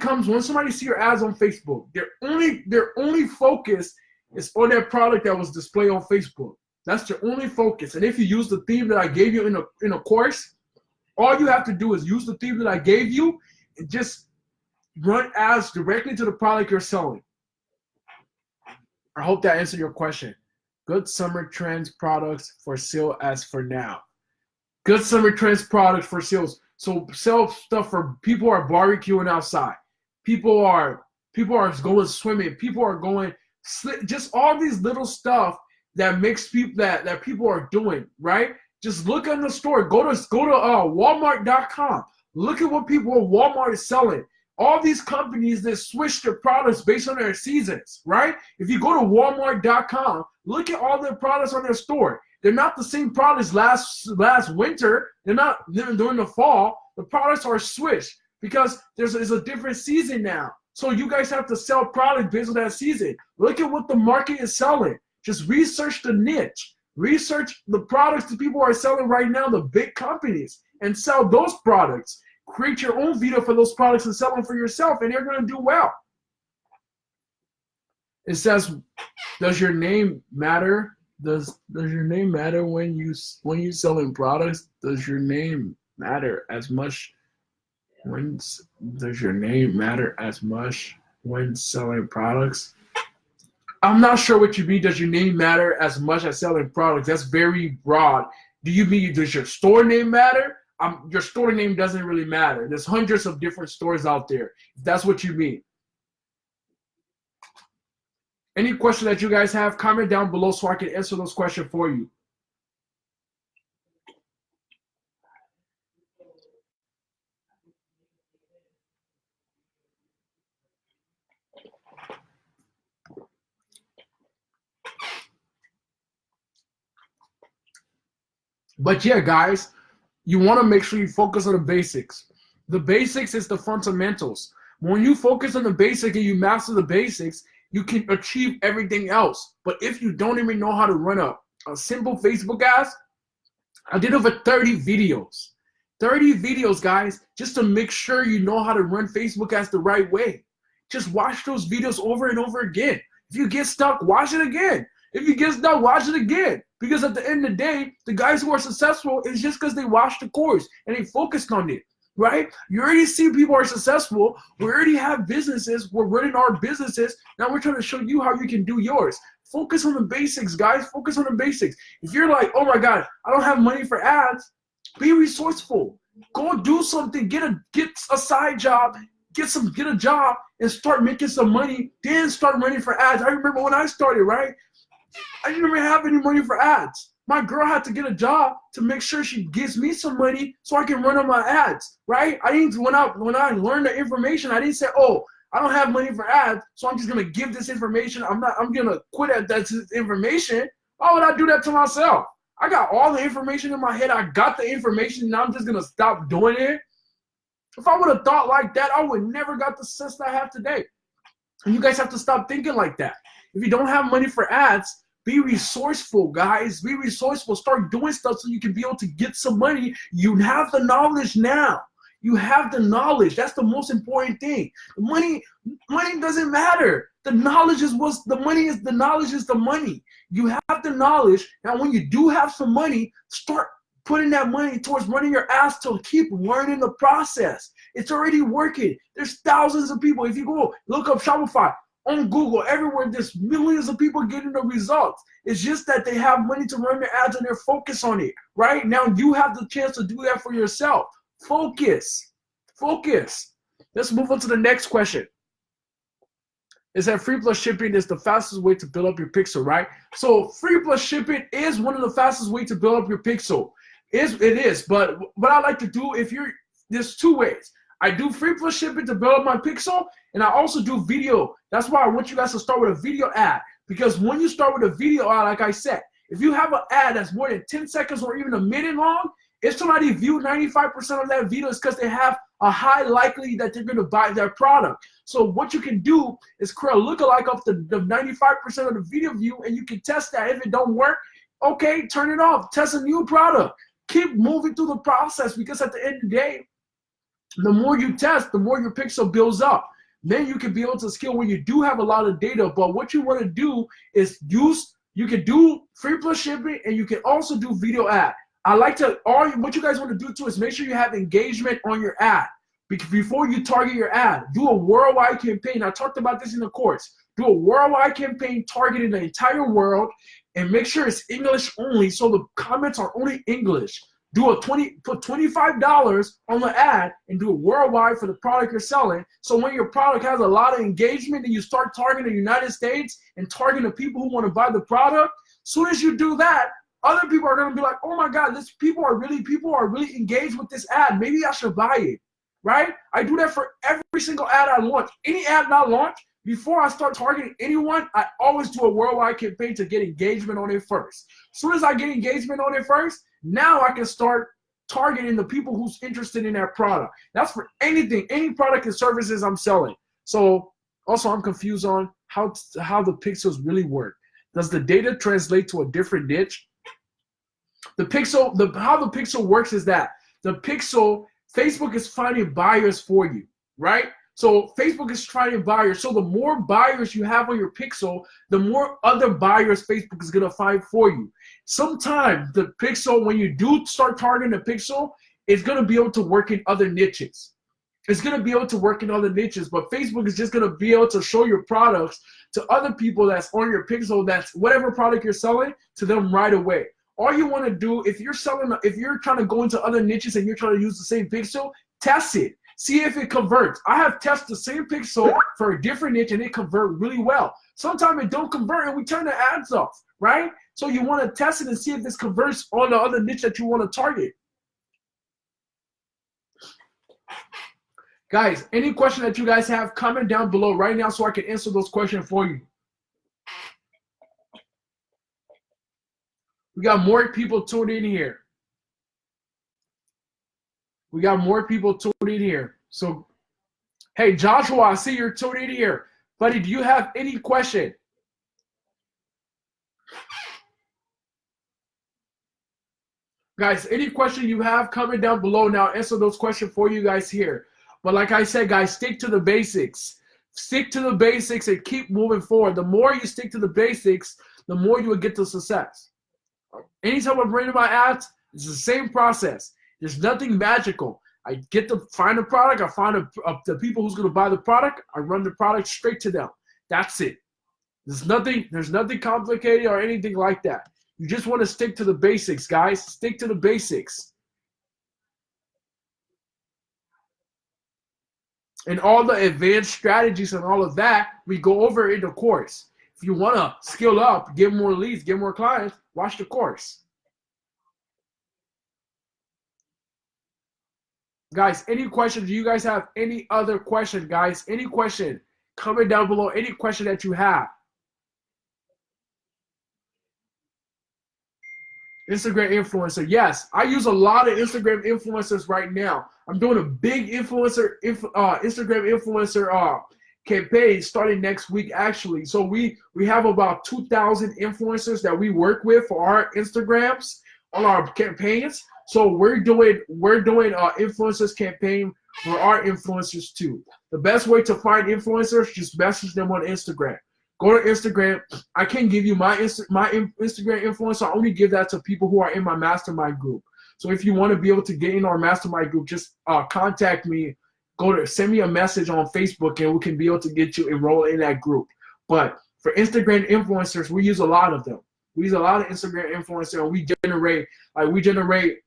sees your ads on Facebook, their only focus is on that product that was displayed on Facebook. That's your only focus. And if you use the theme that I gave you in a course, all you have to do is use the theme that I gave you and just run ads directly to the product you're selling. I hope that answered your question. Good summer trends products for sale as for now. Good summer trends products for sales. So sell stuff for people who are barbecuing outside. People are going swimming. People are going just all these little stuff that makes people that people are doing, right? Just look in the store. Go to Walmart.com. Look at what people at Walmart is selling. All these companies that switch their products based on their seasons, right? If you go to Walmart.com, look at all their products on their store. They're not the same products last winter. They're not during the fall. The products are switched because there's a different season now. So you guys have to sell products based on that season. Look at what the market is selling. Just research the niche. Research the products that people are selling right now, the big companies, and sell those products. Create your own video for those products and sell them for yourself, and you're going to do well. It says, does your name matter? Does your name matter when you selling products? Does your name matter as much when does your name matter as much when selling products? I'm not sure what you mean. Does your name matter as much as selling products? That's very broad. Do you mean does your store name matter? Your store name doesn't really matter. There's hundreds of different stores out there. If that's what you mean. Any question that you guys have, comment down below so I can answer those questions for you. But yeah, guys, you want to make sure you focus on the basics. The basics is the fundamentals. When you focus on the basic and you master the basics, you can achieve everything else. But if you don't even know how to run a simple Facebook ads, I did over 30 videos. 30 videos, guys, just to make sure you know how to run Facebook ads the right way. Just watch those videos over and over again. If you get stuck, watch it again. If you get stuck, watch it again. Because at the end of the day, the guys who are successful is just because they watched the course and they focused on it, right? You already see people are successful. We already have businesses. We're running our businesses. Now we're trying to show you how you can do yours. Focus on the basics, guys. Focus on the basics. If you're like, oh my God, I don't have money for ads, be resourceful. Go do something. Get a side job. Get a job and start making some money. Then start running for ads. I remember when I started, right? I didn't even have any money for ads. My girl had to get a job to make sure she gives me some money so I can run on my ads, right? I didn't when I learned the information, I didn't say, oh, I don't have money for ads, so I'm just gonna give this information. I'm gonna quit at that information. Why would I do that to myself? I got all the information in my head. I got the information. Now I'm just gonna stop doing it. If I would have thought like that, I would never got the success I have today. And you guys have to stop thinking like that. If you don't have money for ads, be resourceful, guys. Be resourceful. Start doing stuff so you can be able to get some money. You have the knowledge now. You have the knowledge. That's the most important thing. Money doesn't matter. The knowledge is what's the money is. The knowledge is the money. You have the knowledge. Now, when you do have some money, start putting that money towards running your ass to keep learning the process. It's already working. There's thousands of people. If you go look up Shopify on Google, everywhere, there's millions of people getting the results. It's just that they have money to run their ads and they're focused on it. Right now, you have the chance to do that for yourself. Focus. Focus. Let's move on to the next question. Is that free plus shipping is the fastest way to build up your pixel, right? So free plus shipping is one of the fastest ways to build up your pixel. It is, but what I like to do, there's two ways. I do free plus shipping to build up my pixel, and I also do video. That's why I want you guys to start with a video ad, because when you start with a video ad, like I said, if you have an ad that's more than 10 seconds or even a minute long, if somebody viewed 95% of that video, it's because they have a high likelihood that they're going to buy their product. So what you can do is create a lookalike of the 95% of the video view, and you can test that. If it don't work, okay, turn it off. Test a new product. Keep moving through the process, because at the end of the day, the more you test, the more your pixel builds up. Then you can be able to scale when you do have a lot of data. But what you want to do is you can do free plus shipping, and you can also do video ad. What you guys want to do too is make sure you have engagement on your ad. Before you target your ad, do a worldwide campaign. I talked about this in the course. Do a worldwide campaign targeting the entire world, and make sure it's English only, so the comments are only English. Put $25 on the ad and do it worldwide for the product you're selling. So when your product has a lot of engagement and you start targeting the United States and targeting the people who want to buy the product, as soon as you do that, other people are going to be like, oh my God, people are really engaged with this ad. Maybe I should buy it, right? I do that for every single ad I launch. Any ad I launch, before I start targeting anyone, I always do a worldwide campaign to get engagement on it first. As soon as I get engagement on it first, now I can start targeting the people who's interested in that product. That's for anything, any product and services I'm selling. So also I'm confused on how the pixels really work. Does the data translate to a different niche? How the pixel works is that the pixel, Facebook is finding buyers for you, right? So Facebook is trying buyers. So the more buyers you have on your pixel, the more other buyers Facebook is going to find for you. Sometimes the pixel, when you do start targeting the pixel, it's going to be able to work in other niches. It's going to be able to work in other niches, but Facebook is just going to be able to show your products to other people that's on your pixel, that's whatever product you're selling, to them right away. All you want to do, if you're trying to go into other niches and you're trying to use the same pixel, test it. See if it converts. I have tested the same pixel for a different niche and it convert really well. Sometimes it don't convert and we turn the ads off, right? So you want to test it and see if this converts on the other niche that you want to target. Guys, any question that you guys have, comment down below right now so I can answer those questions for you. We got more people tuned in here. We got more people tuned in here. So, hey, Joshua, I see you're tuned in here. Buddy, do you have any question? Guys, any question you have, comment down below. Now, answer those questions for you guys here. But like I said, guys, stick to the basics. Stick to the basics and keep moving forward. The more you stick to the basics, the more you will get to success. Anytime I'm running my ads, it's the same process. There's nothing magical. I get to find a product. I find the people who's going to buy the product. I run the product straight to them. That's it. There's nothing complicated or anything like that. You just want to stick to the basics, guys. Stick to the basics. And all the advanced strategies and all of that, we go over in the course. If you want to skill up, get more leads, get more clients, watch the course. Guys, any questions? Do you guys have any other question, guys? Any question? Comment down below any question that you have. Instagram influencer. Yes, I use a lot of Instagram influencers right now. I'm doing a big Instagram influencer campaign starting next week, actually. So we have about 2,000 influencers that we work with for our Instagrams on our campaigns. So we're doing influencers campaign for our influencers too. The best way to find influencers, just message them on Instagram. Go to Instagram. I can't give you my Instagram influencer. I only give that to people who are in my mastermind group. So if you want to be able to get in our mastermind group, just contact me. Send me a message on Facebook, and we can be able to get you enrolled in that group. But for Instagram influencers, we use a lot of them. We use a lot of Instagram influencers, and we generate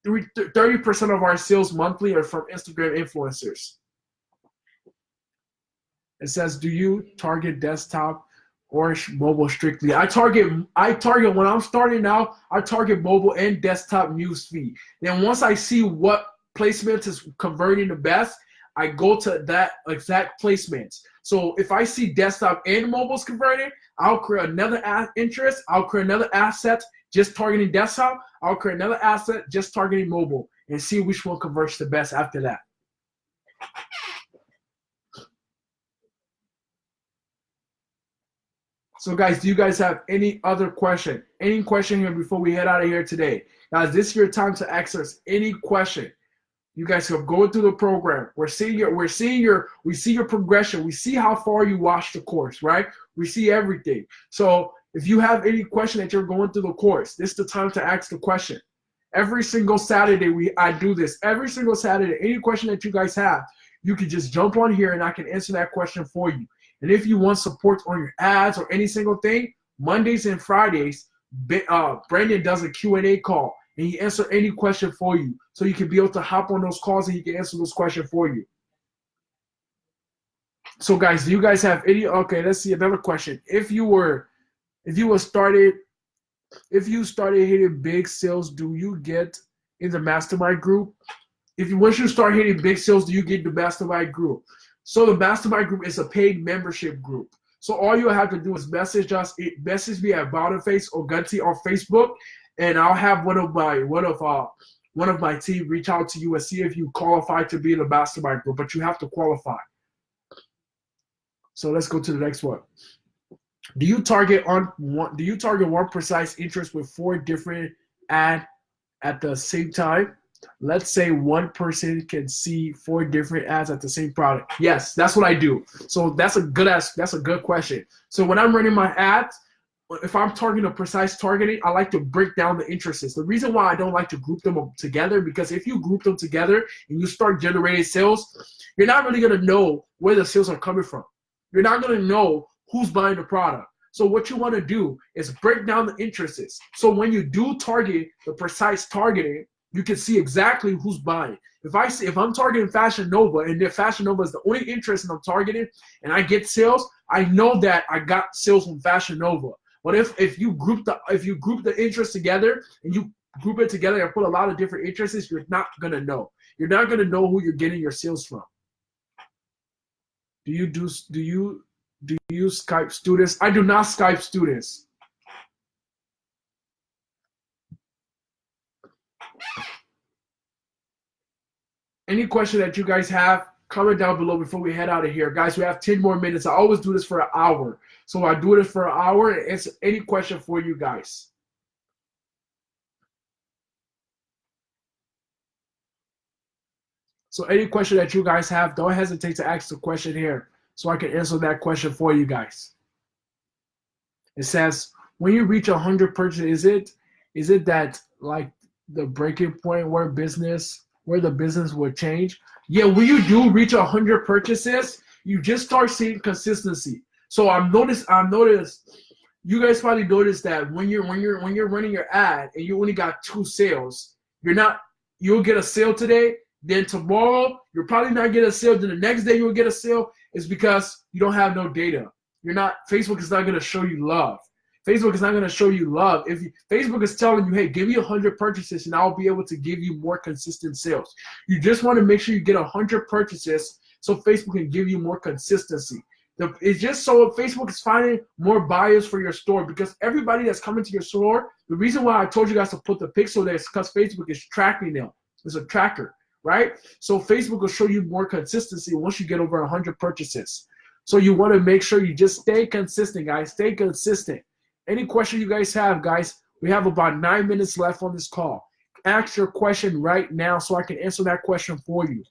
30% of our sales monthly are from Instagram influencers. It says, do you target desktop or mobile strictly? I target when I'm starting out, I target mobile and desktop newsfeed. Then once I see what placement is converting the best, I go to that exact placements. So if I see desktop and mobile's converting, I'll create another interest. I'll create another asset just targeting desktop. I'll create another asset just targeting mobile and see which one converts the best after that. So guys, do you guys have any other question? Any question here before we head out of here today? Guys, this is your time to access any question. You guys are going through the program. We see your progression. We see how far you watched the course, right? We see everything. So if you have any question that you're going through the course, this is the time to ask the question. Every single Saturday, I do this. Every single Saturday, any question that you guys have, you can just jump on here and I can answer that question for you. And if you want support on your ads or any single thing, Mondays and Fridays, Brandon does a Q&A call, and he answers any question for you. So you can be able to hop on those calls and he can answer those questions for you. So guys, do you guys have any? Okay, let's see another question. If you started hitting big sales, do you get in the mastermind group? Once you start hitting big sales, do you get the mastermind group? So the mastermind group is a paid membership group. So all you have to do is message me at Boniface or Ogunti on Facebook, and I'll have one of my team reach out to you and see if you qualify to be in the mastermind group. But you have to qualify. So let's go to the next one. Do you target one precise interest with 4 different ads at the same time? let's say one person can see 4 different ads at the same product. Yes, that's what I do. So that's a good question. So when I'm running my ads, if I'm targeting a precise targeting, I like to break down the interests. The reason why I don't like to group them together, because if you group them together and you start generating sales, you're not really going to know where the sales are coming from. You're not going to know who's buying the product. So what you want to do is break down the interests. So when you do target the precise targeting, you can see exactly who's buying. If I'm targeting Fashion Nova and if Fashion Nova is the only interest I'm targeting and I get sales, I know that I got sales from Fashion Nova. But if you group the interests together and you group it together and put a lot of different interests, you're not gonna know. You're not gonna know who you're getting your sales from. Do you Skype students? I do not Skype students. Any question that you guys have, comment down below before we head out of here. Guys, we have 10 more minutes. I always do this for an hour. So I do this for an hour and answer any question for you guys. So any question that you guys have, don't hesitate to ask the question here so I can answer that question for you guys. It says, when you reach 100 purchases, is it that like the breaking point where the business will change? Yeah, when you do reach 100 purchases, you just start seeing consistency. So I've noticed you guys probably noticed that when you're running your ad and you only got 2 sales, you'll get a sale today, then tomorrow you'll probably not get a sale, then the next day you'll get a sale. It's because you don't have no data. Facebook is not going to show you love. Facebook is not going to show you love. Facebook is telling you, hey, give me 100 purchases and I'll be able to give you more consistent sales. You just want to make sure you get 100 purchases so Facebook can give you more consistency. It's just so Facebook is finding more buyers for your store, because everybody that's coming to your store, the reason why I told you guys to put the pixel there is because Facebook is tracking them. It's a tracker, right? So Facebook will show you more consistency once you get over 100 purchases. So you want to make sure you just stay consistent, guys. Stay consistent. Any question you guys have, guys, we have about 9 minutes left on this call. Ask your question right now so I can answer that question for you.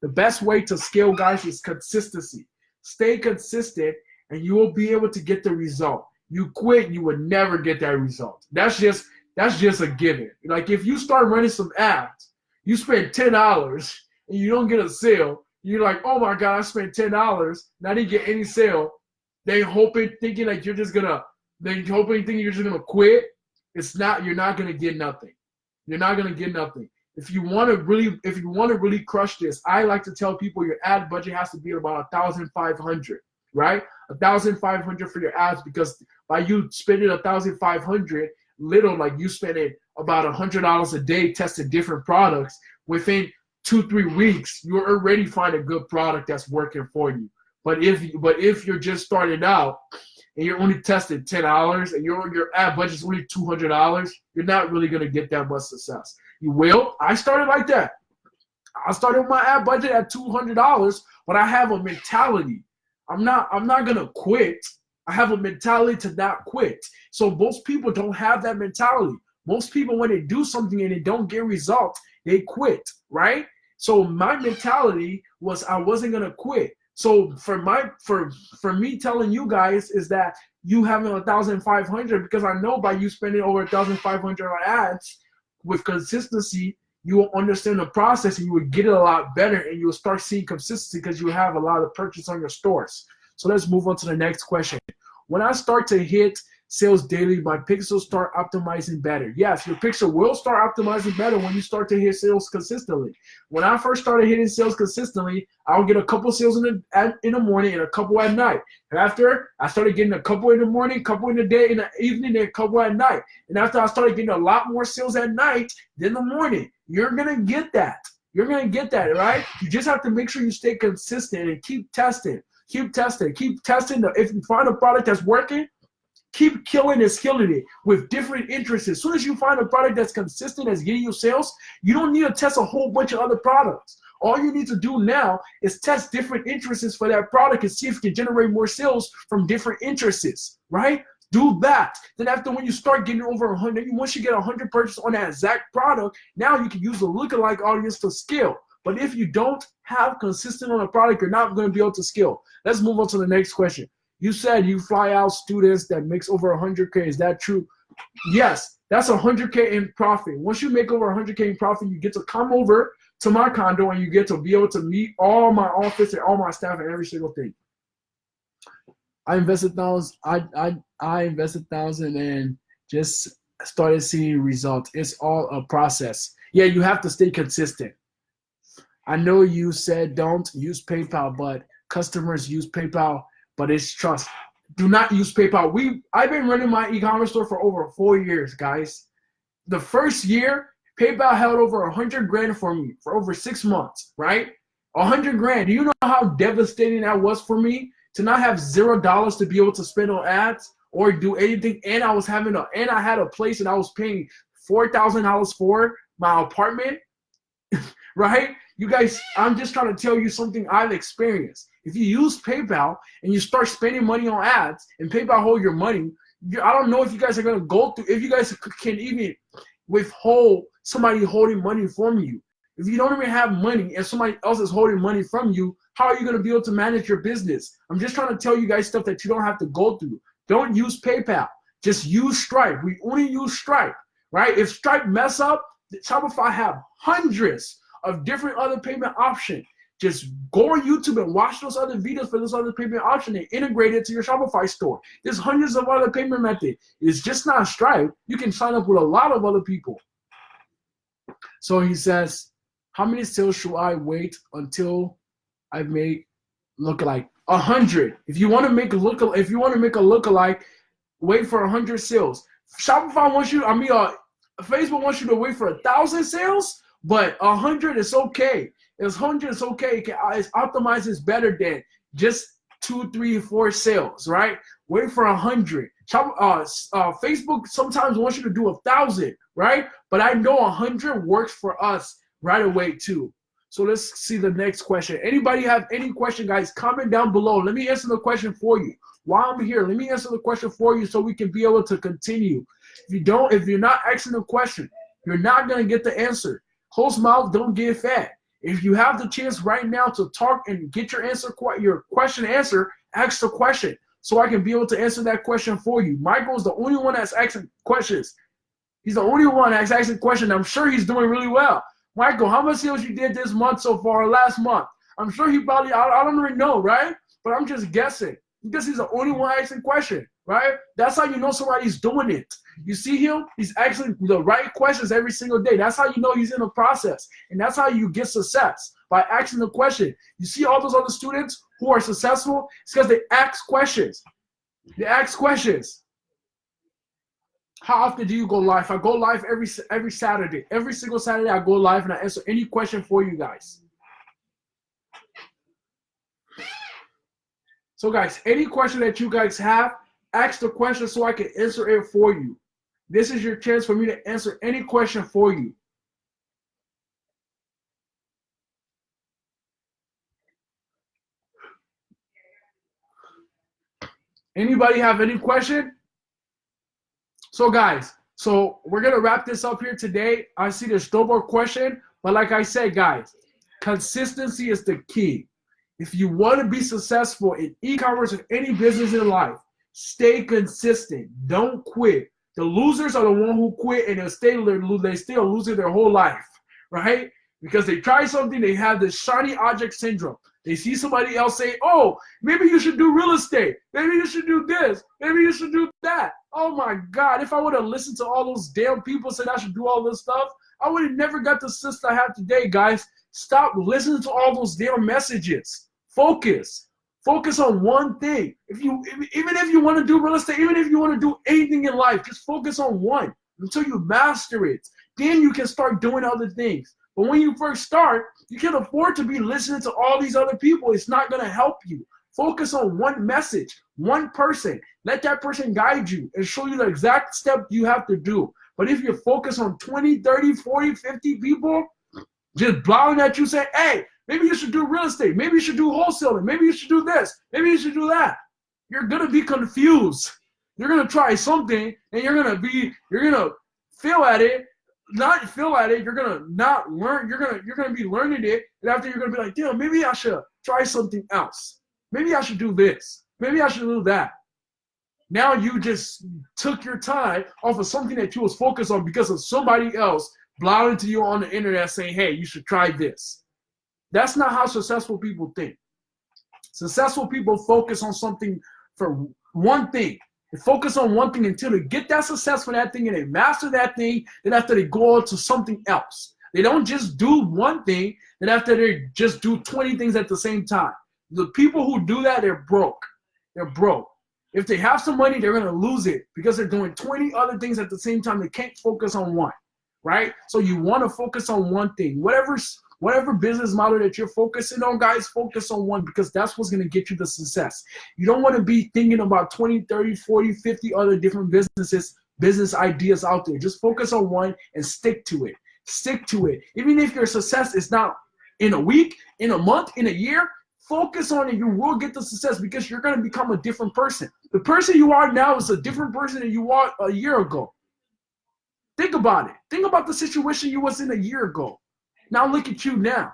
The best way to scale, guys, is consistency. Stay consistent and you will be able to get the result. You quit, you would never get that result. That's just a given. Like if you start running some ads, you spend $10 and you don't get a sale, you're like, oh my God, I spent $10, and I didn't get any sale. They thinking you're just gonna quit. It's not. You're not gonna get nothing. You're not gonna get nothing. If you want to really crush this, I like to tell people your ad budget has to be about $1,500, right? $1,500 for your ads, because by you spending $1,500, like you spending about $100 a day testing different products, within 2-3 weeks, you're already find a good product that's working for you. But if you're just starting out and you're only testing $10 and your ad budget is only $200, you're not really gonna get that much success. You will. I started like that. I started with my ad budget at $200, but I have a mentality. I'm not gonna quit. I have a mentality to not quit. So most people don't have that mentality. Most people, when they do something and they don't get results, they quit, right? So my mentality was I wasn't gonna quit. So for me telling you guys is that you having $1,500, because I know by you spending over $1,500 on ads with consistency, you will understand the process and you will get it a lot better, and you will start seeing consistency because you have a lot of purchase on your stores. So let's move on to the next question. When I start to hit sales daily, my pixels start optimizing better. Yes, your pixel will start optimizing better when you start to hit sales consistently. When I first started hitting sales consistently, I would get a couple sales in the morning and a couple at night. And after, I started getting a couple in the morning, couple in the day, in the evening, and a couple at night. And after I started getting a lot more sales at night than the morning, you're going to get that. You're going to get that, right? You just have to make sure you stay consistent and keep testing. Keep testing. Keep testing. If you find a product that's working, keep killing it with different interests. As soon as you find a product that's consistent, that's getting you sales, you don't need to test a whole bunch of other products. All you need to do now is test different interests for that product and see if you can generate more sales from different interests, right? Do that. Then after when you start getting over 100, once you get 100 purchases on that exact product, now you can use the lookalike audience to scale. But if you don't have consistent on a product, you're not going to be able to scale. Let's move on to the next question. You said you fly out students that makes over 100K. Is that true? Yes, that's 100K in profit. Once you make over 100K in profit, you get to come over to my condo and you get to be able to meet all my office and all my staff and every single thing. I invested thousands. I invested thousands and just started seeing results. It's all a process. Yeah, you have to stay consistent. I know you said don't use PayPal, but customers use PayPal, but it's trust. Do not use PayPal. I've been running my e-commerce store for over 4 years, guys. The first year, PayPal held over 100 grand for me for over 6 months, right? 100 grand. Do you know how devastating that was for me to not have $0 to be able to spend on ads or do anything? And I had a place and I was paying $4,000 for my apartment, right? You guys, I'm just trying to tell you something I've experienced. If you use PayPal and you start spending money on ads and PayPal hold your money, I don't know if you guys are going to go through, if you guys can even withhold somebody holding money from you. If you don't even have money and somebody else is holding money from you, how are you going to be able to manage your business? I'm just trying to tell you guys stuff that you don't have to go through. Don't use PayPal. Just use Stripe. We only use Stripe, right? If Stripe mess up, Shopify have hundreds of different other payment options. Just go on YouTube and watch those other videos for those other payment options and integrate it to your Shopify store. There's hundreds of other payment methods. It's just not Stripe. You can sign up with a lot of other people. So he says, how many sales should I wait until I make lookalike? 100. If you want to make a lookalike, wait for 100 sales. Shopify wants you. Facebook wants you to wait for 1,000 sales, but 100 is okay. It's 100 is okay. It's optimized is better than just 2, 3, 4 sales, right? Wait for 100. Facebook sometimes wants you to do 1,000, right? But I know 100 works for us right away too. So let's see the next question. Anybody have any question, guys? Comment down below. Let me answer the question for you. While I'm here, let me answer the question for you so we can be able to continue. If you're not asking the question, you're not gonna get the answer. Closed mouth don't get fed. If you have the chance right now to talk and get your question answered, ask the question so I can be able to answer that question for you. Michael is the only one that's asking questions. He's the only one that's asking questions. I'm sure he's doing really well. Michael, how much sales you did this month so far, or last month? I'm sure he probably, I don't really know, right? But I'm just guessing because he's the only one asking questions, right? That's how you know somebody's doing it. You see him? He's asking the right questions every single day. That's how you know he's in the process. And that's how you get success, by asking the question. You see all those other students who are successful? It's because they ask questions. They ask questions. How often do you go live? I go live every Saturday. Every single Saturday I go live and I answer any question for you guys. So guys, any question that you guys have, ask the question so I can answer it for you. This is your chance for me to answer any question for you. Anybody have any question? So guys, we're going to wrap this up here today. I see there's no more question, but like I said, guys, consistency is the key. If you want to be successful in e-commerce or any business in life, stay consistent. Don't quit. The losers are the one who quit and they stay a loser their whole life, right? Because they try something, they have this shiny object syndrome. They see somebody else say, oh, maybe you should do real estate. Maybe you should do this. Maybe you should do that. Oh my God, if I would have listened to all those damn people saying I should do all this stuff, I would have never got the success I have today, guys. Stop listening to all those damn messages. Focus. Focus on one thing. Even if you want to do real estate, even if you want to do anything in life, just focus on one until you master it. Then you can start doing other things. But when you first start, you can't afford to be listening to all these other people. It's not going to help you. Focus on one message, one person. Let that person guide you and show you the exact step you have to do. But if you focus on 20, 30, 40, 50 people just blowing at you saying, hey, maybe you should do real estate. Maybe you should do wholesaling. Maybe you should do this. Maybe you should do that. You're going to be confused. You're gonna try something and you're gonna fail at it, not fail at it. You're gonna not learn. You're gonna be learning it, and after you're gonna be like, damn, maybe I should try something else. Maybe I should do this. Maybe I should do that. Now you just took your time off of something that you was focused on because of somebody else blowing to you on the internet saying, hey, you should try this. That's not how successful people think. Successful people focus on something for one thing. They focus on one thing until they get that success for that thing and they master that thing. Then after they go on to something else. They don't just do one thing. Then after they just do 20 things at the same time. The people who do that, they're broke. They're broke. If they have some money, they're going to lose it because they're doing 20 other things at the same time. They can't focus on one, right? So you want to focus on one thing. Whatever business model that you're focusing on, guys, focus on one because that's what's going to get you the success. You don't want to be thinking about 20, 30, 40, 50 other different business ideas out there. Just focus on one and stick to it. Stick to it. Even if your success is not in a week, in a month, in a year, focus on it. You will get the success because you're going to become a different person. The person you are now is a different person than you were a year ago. Think about it. Think about the situation you was in a year ago. Now look at you now.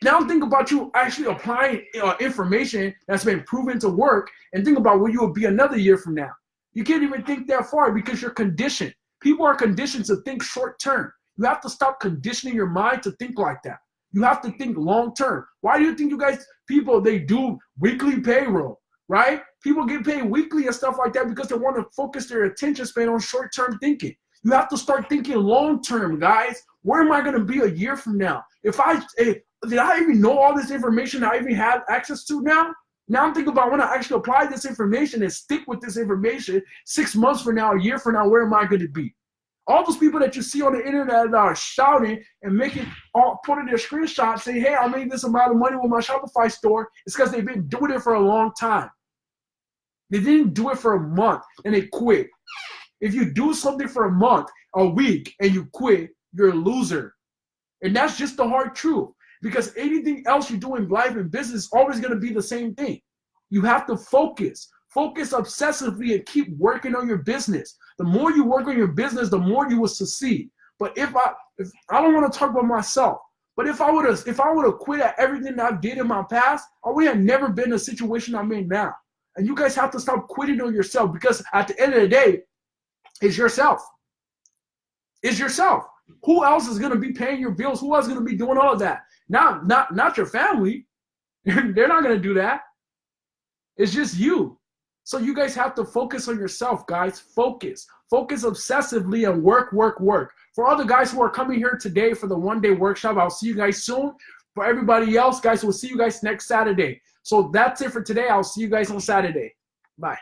Now think about you actually applying information that's been proven to work and think about where you will be another year from now. You can't even think that far because you're conditioned. People are conditioned to think short term. You have to stop conditioning your mind to think like that. You have to think long term. Why do you think you guys, people, they do weekly payroll, right? People get paid weekly and stuff like that because they want to focus their attention span on short term thinking. You have to start thinking long term, guys. Where am I going to be a year from now? Did I even know all this information I even have access to now? Now I'm thinking about when I actually apply this information and stick with this information 6 months from now, a year from now, where am I going to be? All those people that you see on the internet that are shouting and putting their screenshots saying, hey, I made this amount of money with my Shopify store, it's because they've been doing it for a long time. They didn't do it for a month and they quit. If you do something for a month, a week, and you quit, you're a loser. And that's just the hard truth. Because anything else you do in life and business is always going to be the same thing. You have to focus. Focus obsessively and keep working on your business. The more you work on your business, the more you will succeed. But if I don't want to talk about myself, but if I would have quit at everything that I did in my past, I would have never been in the situation I'm in now. And you guys have to stop quitting on yourself because at the end of the day, it's yourself. It's yourself. Who else is going to be paying your bills? Who else is going to be doing all of that? Not your family. They're not going to do that. It's just you. So you guys have to focus on yourself, guys. Focus. Focus obsessively and work. For all the guys who are coming here today for the one-day workshop, I'll see you guys soon. For everybody else, guys, we'll see you guys next Saturday. So that's it for today. I'll see you guys on Saturday. Bye.